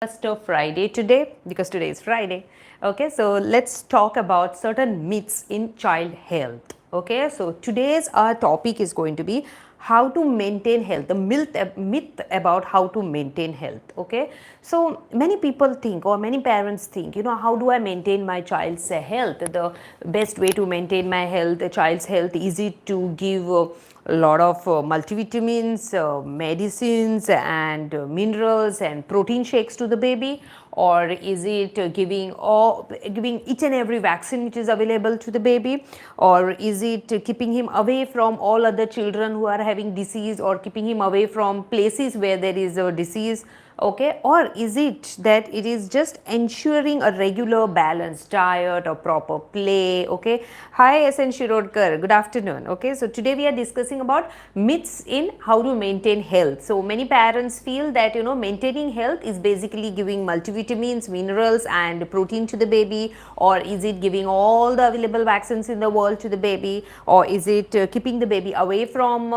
First of Friday today because today is Friday. Okay, so let's talk about certain myths in child health. Okay, so today's our topic is going to be how to maintain health, the myth about how to maintain health. Okay, so many people think or many parents think, how do I maintain my child's health? The best way to maintain my health, a child's health, is it to give a lot of multivitamins, medicines and minerals and protein shakes to the baby, or is it giving each and every vaccine which is available to the baby, or is it keeping him away from all other children who are having disease, or keeping him away from places where there is a disease? Okay, or is it that it is just ensuring a regular balanced diet or proper play? Okay, hi SN Shirodkar, good afternoon. Okay, so today we are discussing about myths in how to maintain health. So many parents feel that maintaining health is basically giving multivitamins, minerals and protein to the baby, or is it giving all the available vaccines in the world to the baby, or is it keeping the baby away from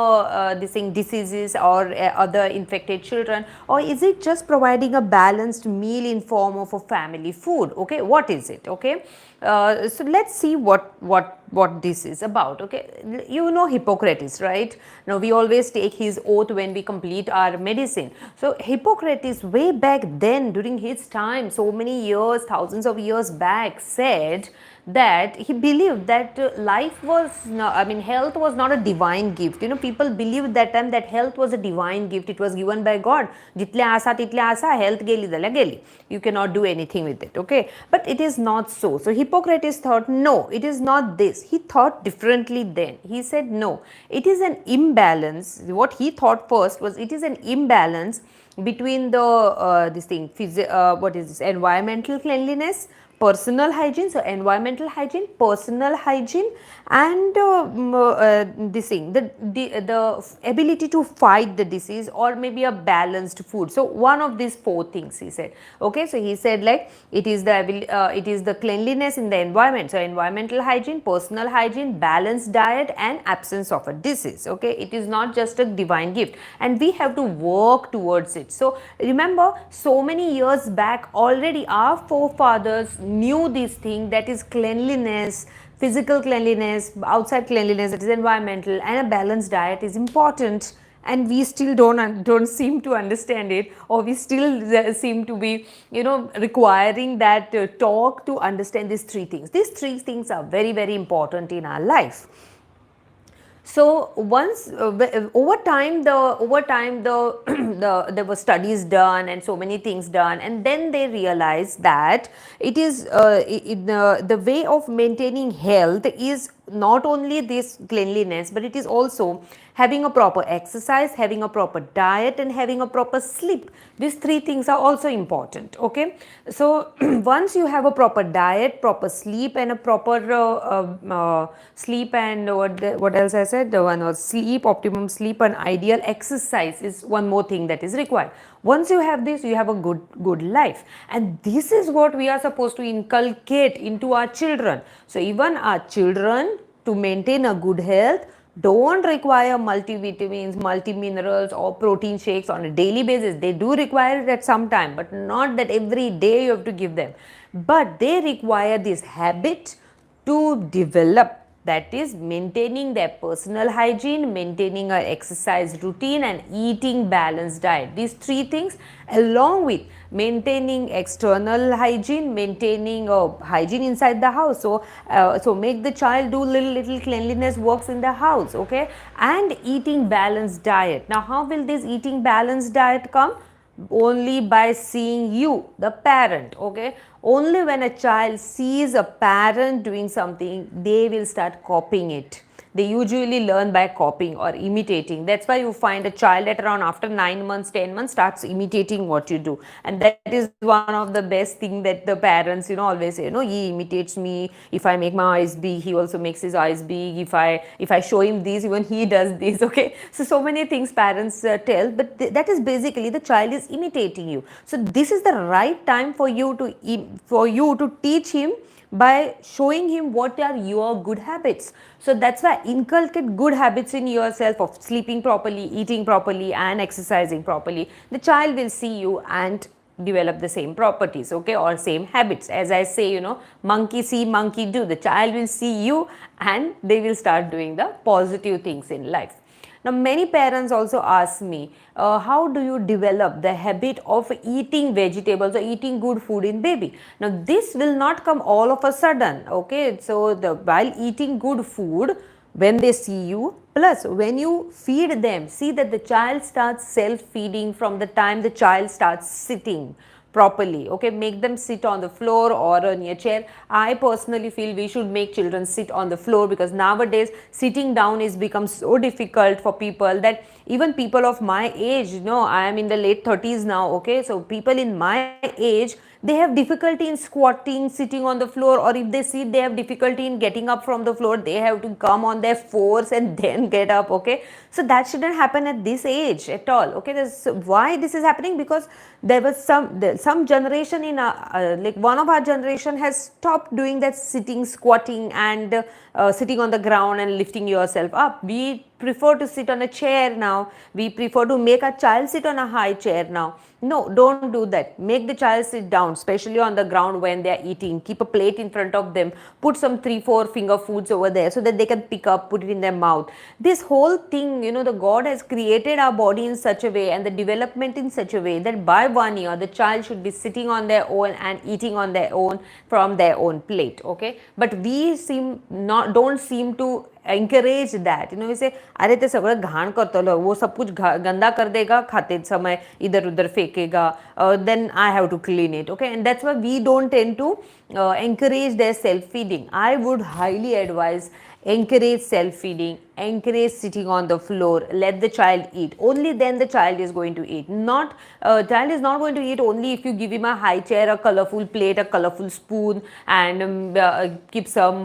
diseases or other infected children, or is it just providing a balanced meal in form of a family food? Okay, what is it? Okay, so let's see what this is about. Okay, Hippocrates, right? Now we always take his oath when we complete our medicine. So Hippocrates, way back then during his time, so many years, thousands of years back, said that he believed that health was not a divine gift. People believed that time that health was a divine gift. It was given by God. Jitle asa title asa, health geli dala geli. You cannot do anything with it. Okay, but it is not so. So Hippocrates thought, no, it is not this. He thought differently then. He said, no, it is an imbalance. What he thought first was, it is an imbalance between the what is this, environmental cleanliness, personal hygiene. So environmental hygiene, personal hygiene, and the ability to fight the disease, or maybe a balanced food. So one of these four things, he said. Okay, so he said, like, it is the cleanliness in the environment. So environmental hygiene, personal hygiene, balanced diet and absence of a disease. Okay, it is not just a divine gift, and we have to work towards it. So remember, so many years back already our forefathers knew this thing, that is cleanliness, physical cleanliness, outside cleanliness, that is environmental, and a balanced diet is important, and we still don't seem to understand it, or we still seem to be requiring that talk to understand these three things. These three things are very, very important in our life. So once over time there were studies done and so many things done, and then they realized that it is the way of maintaining health is not only this cleanliness, but it is also having a proper exercise, having a proper diet and having a proper sleep. These three things are also important. Okay, so once you have a proper diet, proper sleep and a proper sleep, and what else I said, the one was sleep, optimum sleep, and ideal exercise is one more thing that is required. Once you have this, you have a good life, and this is what we are supposed to inculcate into our children. So even our children, to maintain a good health, don't require multivitamins, multiminerals or protein shakes on a daily basis. They do require it at some time, but not that every day you have to give them. But they require this habit to develop, that is maintaining their personal hygiene, maintaining an exercise routine and eating balanced diet. These three things, along with maintaining external hygiene, maintaining hygiene inside the house. So make the child do little cleanliness works in the house. Okay, and eating balanced diet. Now how will this eating balanced diet come? Only by seeing you, the parent. Okay, only when a child sees a parent doing something, they will start copying it. They usually learn by copying or imitating. That's why you find a child at around after 9 months, 10 months starts imitating what you do. And that is one of the best thing that the parents, always say, he imitates me. If I make my eyes big, he also makes his eyes big. If I show him this, even he does this. Okay. So many things parents tell, but that is basically the child is imitating you. So this is the right time for you to teach him by showing him what are your good habits. So that's why inculcate good habits in yourself of sleeping properly, eating properly and exercising properly. The child will see you and develop the same properties, okay, or same habits. As I say, monkey see, monkey do. The child will see you and they will start doing the positive things in life. Now, many parents also ask me, how do you develop the habit of eating vegetables or eating good food in baby? Now, this will not come all of a sudden, okay. So, while eating good food, when they see you, plus when you feed them, see that the child starts self-feeding from the time the child starts sitting properly, okay. Make them sit on the floor or on a chair. I personally feel we should make children sit on the floor, because nowadays sitting down is become so difficult for people that even people of my age, I am in the late 30s now, okay. So people in my age, they have difficulty in squatting, sitting on the floor, or if they sit, they have difficulty in getting up from the floor. They have to come on their fours and then get up, okay. So that shouldn't happen at this age at all, okay. Why this is happening? Because there was some generation in like one of our generation has stopped doing that sitting, squatting and sitting on the ground and lifting yourself up. We prefer to sit on a chair now. We prefer to make a child sit on a high chair now. No, don't do that. Make the child sit down, especially on the ground when they are eating. Keep a plate in front of them. Put some 3-4 finger foods over there so that they can pick up, put it in their mouth. This whole thing, the God has created our body in such a way and the development in such a way that by 1 year, the child should be sitting on their own and eating on their own from their own plate, okay. But we don't seem to encourage that. We say, अरे ते सगळं घाण करतलो, वो सब कुछ गंदा कर देगा खाते समय, इधर उधर फेंकेगा, then I have to clean it, okay. And that's why we don't tend to encourage their self feeding. I would highly advise encourage self feeding, encourage sitting on the floor, let the child eat. Only then the child is going to eat. Child is not going to eat only if you give him a high chair, a colorful plate, a colorful spoon, and keep some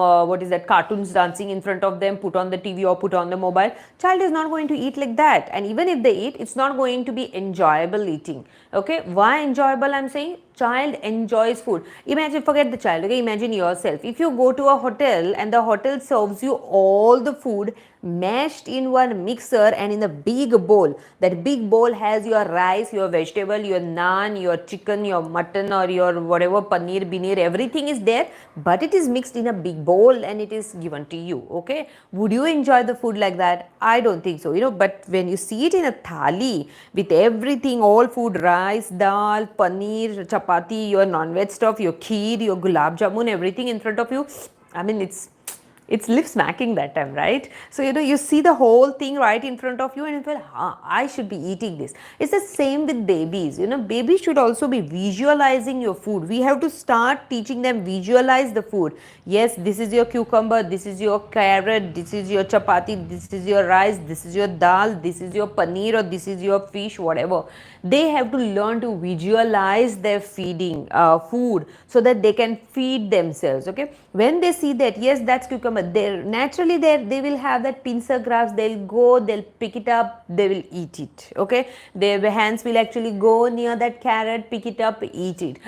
cartoons dancing in front of them, put on the TV or put on the mobile. Child is not going to eat like that. And even if they eat, it's not going to be enjoyable eating, okay. Why enjoyable? I'm saying child enjoys food. Imagine, forget the child, okay, imagine yourself. If you go to a hotel and the hotel serves you all the food mashed in one mixer and in a big bowl. That big bowl has your rice, your vegetable, your naan, your chicken, your mutton, or your whatever, paneer, bineer, everything is there, but it is mixed in a big bowl and it is given to you, okay. Would you enjoy the food like that? I don't think so, but when you see it in a thali with everything, all food, rice, dal, paneer, chapati, your non-veg stuff, your kheer, your gulab jamun, everything in front of you, I mean, it's lip smacking that time, right? So, you see the whole thing right in front of you and you feel, I should be eating this. It's the same with babies. Babies should also be visualizing your food. We have to start teaching them visualize the food. Yes, this is your cucumber, this is your carrot, this is your chapati, this is your rice, this is your dal, this is your paneer, or this is your fish, whatever. They have to learn to visualize their feeding food so that they can feed themselves, okay. When they see that, yes, that's cucumber, they will have that pincer grasp, they'll pick it up, they will eat it, okay. Their hands will actually go near that carrot, pick it up, eat it.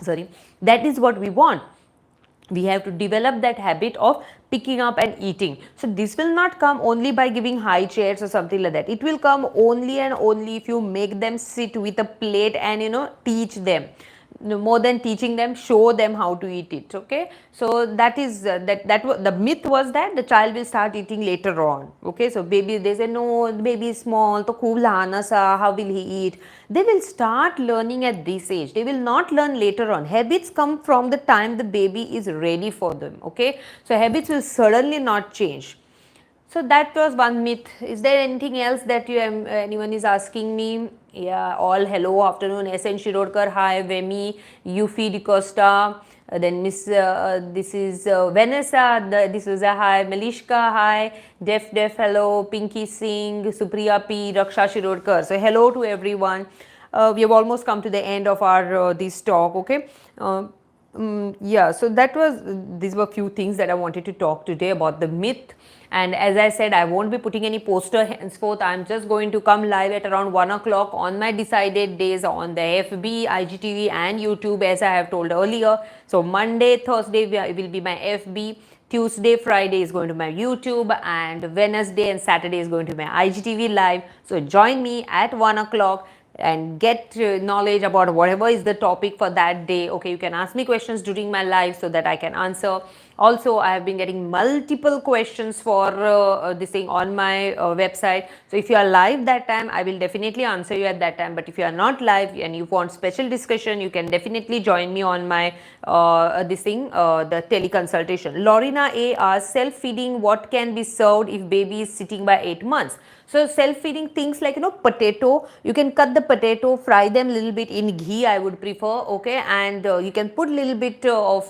sorry, that is what we want. We have to develop that habit of picking up and eating. So this will not come only by giving high chairs or something like that. It will come only and only if you make them sit with a plate and teach them. More than teaching them, show them how to eat it, okay. So that is the myth was that the child will start eating later on, okay. So baby, they say no, the baby is small, to khub lahana sa, how will he eat? They will start learning at this age. They will not learn later on. Habits come from the time the baby is ready for them, okay. So habits will certainly not change. So that was one myth. Is there anything else that anyone is asking me? Yeah, all hello, afternoon, SN Shirodkar, hi, Vemi, Yufi Costa, then Miss, this is Vanessa, this is a hi, Malishka, hi, Def, hello, Pinky Singh, Supriya P, Raksha Shirodkar. So hello to everyone. We have almost come to the end of our this talk, okay. Yeah, so these were few things that I wanted to talk today about the myth. And as I said, I won't be putting any poster henceforth. I'm just going to come live at around 1 o'clock on my decided days on the FB, IGTV and YouTube, as I have told earlier. So Monday, Thursday will be my FB. Tuesday, Friday is going to my YouTube, and Wednesday and Saturday is going to my IGTV live. So join me at 1 o'clock. and get knowledge about whatever is the topic for that day. Okay, you can ask me questions during my live so that I can answer. Also, I have been getting multiple questions for this thing on my website. So if you are live that time, I will definitely answer you at that time. But if you are not live and you want special discussion, you can definitely join me on my this thing, the teleconsultation. Lorena A asks, self-feeding, what can be served if baby is sitting by 8 months? So self-feeding things like, potato, you can cut the potato, fry them a little bit in ghee, I would prefer, okay, and you can put little bit of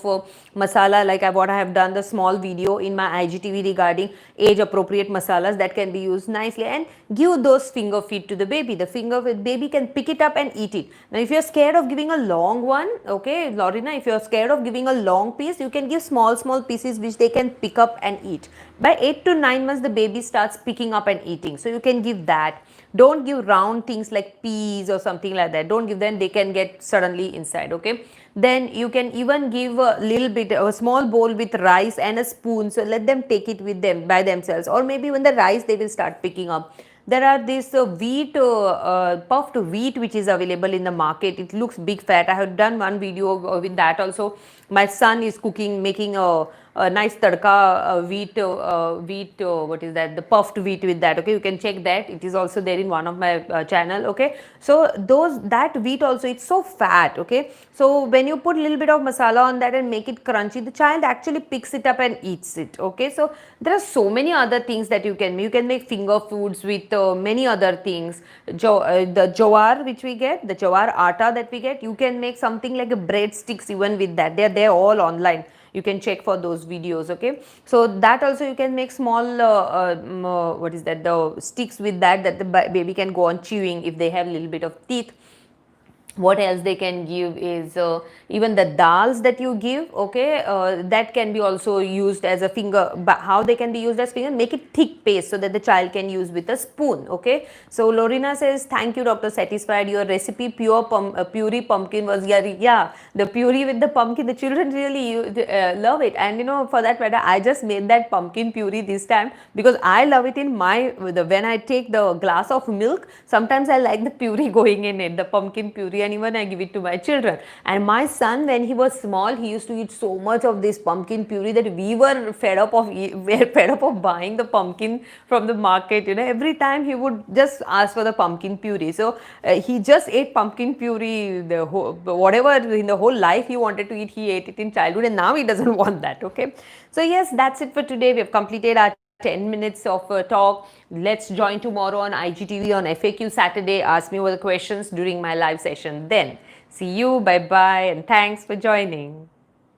masala, like what I have done the small video in my IGTV regarding age appropriate masalas that can be used nicely, and give those finger feed to the baby. The baby can pick it up and eat it. Now if you are scared of giving a long one, okay, Lorena, if you are scared of giving a long piece, you can give small pieces which they can pick up and eat. By 8 to 9 months, the baby starts picking up and eating. So you can give that. Don't give round things like peas or something like that. Don't give them, they can get suddenly inside, okay. Then you can even give a little bit, a small bowl with rice and a spoon. So let them take it with them by themselves, or maybe when the rice they will start picking up. There are this wheat, puffed wheat which is available in the market. It looks big fat. I have done one video with that also. My son is cooking, making a nice tadka wheat, what is that, the puffed wheat with that, okay. You can check that, it is also there in one of my channel, okay. So that wheat also, it's so fat, okay. So when you put a little bit of masala on that and make it crunchy, the child actually picks it up and eats it, okay. So there are so many other things that you can make finger foods with many other things. The jowar which we get, the jowar atta that we get, you can make something like a breadsticks even with that. They're all online, you can check for those videos, okay. So that also you can make small what is that, the sticks with that the baby can go on chewing if they have a little bit of teeth. What else they can give is even the dals that you give, okay, that can be also used as a finger. But how they can be used as finger, make it thick paste so that the child can use with a spoon, okay. So Lorena says, thank you Dr. Satisfied, your recipe pure puree pumpkin was, yeah, the puree with the pumpkin, the children really love it. And for that matter, I just made that pumpkin puree this time because I love it in when I take the glass of milk, sometimes I like the puree going in it, the pumpkin puree, and even I give it to my children. And my son, when he was small, he used to eat so much of this pumpkin puree that we were fed up of buying the pumpkin from the market. Every time he would just ask for the pumpkin puree. So he just ate pumpkin puree whatever in the whole life he wanted to eat, he ate it in childhood, and now he doesn't want that, okay. So yes, that's it for today. We have completed our 10 minutes of talk. Let's join tomorrow on IGTV on FAQ Saturday. Ask me all the questions during my live session then. See you. Bye-bye. And thanks for joining.